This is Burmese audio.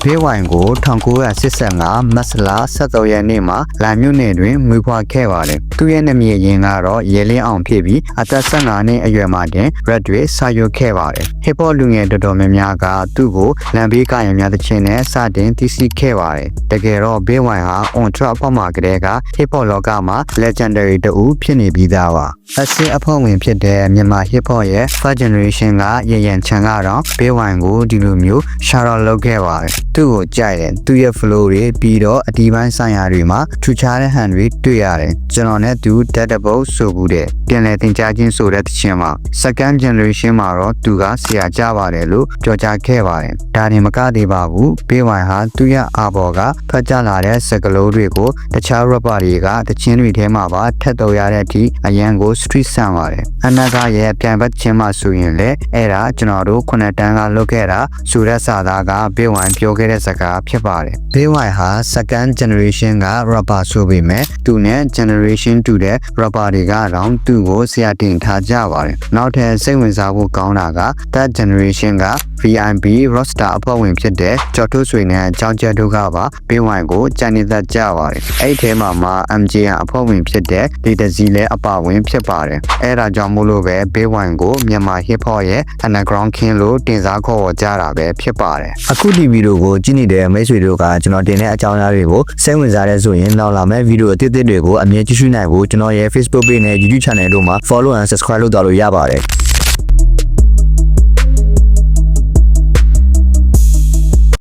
ဘေးဝိုင်ကို1985မတ်လ13ရက်နေ့မှာလာမြို့နယ်တွင်မွေးဖွားခဲ့ပါတယ်။သူရဲ့နာမည်ရင်းကတော့ရဲလင်းအောင်ဖြစ်ပြီးအသက်15နှစ်အရွယ်မှာတင် Red တွေစာရွက်ခဲ့ပါတယ်။ Hip Hop လူငယ်တော်တော်များများကသူ့ကိုလမ်းဘေးကရင်များသချင်းနဲ့စတင်သိရှိခဲ့ပါတယ်။တကယ်တော့ဘေးဝိုင်ဟာ on track အပေါ်မှာကတည်းက Hip Hop လောကမှာ legendary တူဖြစ်နေပြီးသားပါ။အစစ်အဖွဲ့ဝင်ဖြစ်တဲ့မြန်မာ Hip Hop ရဲ့ First Generation ကရရန်ချန်ကတော့ဘေးဝိုင်ကိုဒီလိုမျိုး shout out လုပ်ခဲ့ပါတယ်။သူ့ကိုကြိုက်တယ်သူရဲ့ flow တွေပြီးတော့အဒီပိုင်းဆိုင်ရာတွေမှာထူခြားတဲ့ဟန်တွေတွေ့ရတယ်ကျွန်တော်နဲ့သူတက်တပုတ်ဆိုဘူးတဲ့ပြန်လည်သင်ကြားခြင်းဆိုတဲ့တခြင်းမှာ second generation မှာတော့သူကဆရာကြပါတယ်လို့ပြောကြားခဲ့ပါတယ်ဒါနေမကသေးပါဘူးဘေးဝိုင်ဟာသူရဲ့အာဘော်ကဖတ်ကြလာတဲ့စကလုံးတွေကိုတခြား rapper တွေကတခြင်းတွေထဲမှာပါထက်တော်ရတဲ့အထိအရန်ကို street ဆန်ပါတယ်အနာကရဲ့ပြန်ပတ်ခြင်းမှာဆိုရင်လေအဲ့ဒါကျွန်တော်တို့9တန်းကလုပ်ခဲ့တာဆိုတဲ့စာသားကဘေးဝိုင်ပြောခဲ့တဲ့စကားဖြစ်ပါတယ်ဘေးဝိုင်ဟာ second generation က rapper ဆိုပေမဲ့သူနဲ့ generation 2တဲ့ rapper တွေကတော့သူ့ကိုဆရာတင်ထားကြပါတယ်နောက်ထပ်စိတ်ဝင်စားဖို့ကောင်းတာက third generation က VIP roster အဖွဲ့ဝင်ဖြစ်တဲ့ကျော်ထုဆွေနဲ့ကြောင်ကျက်တို့ကပါဘေးဝိုင်ကိုကြံနေတတ်ကြပါတယ်အဲ့ဒီထဲမှာ MJR အဖွဲ့ဝင်ဖြစ်တဲ့ဒီတစည်းလည်းအပါဝင်ဖြစ်ပါတယ်အဲ့ဒါကြောင့်မို့လို့ပဲဘေးဝိုင်ကိုမြန်မာ hip hop ရဲ့ underground king လို့တင်စားခေါ်ကြတာပဲဖြစ်ပါတယ်အခုဒီဗီဒီယိုကိုကြည့်နေတဲ့မိတ်ဆွေတို့ကကျွန်တော်တင်တဲ့အကြောင်းအရာတွေကိုစိတ်ဝင်စားတဲ့ဆိုရင်နောက်လာမယ့်ဗီဒီယိုအသစ်တွေကိုအမြဲကြည့်ရှုနိုင်ဖို့ကျွန်တော်ရဲ့ Facebook page နဲ့ YouTube channel တို့မှာ follow and subscribe လုပ်သွားလို့ရပါတယ်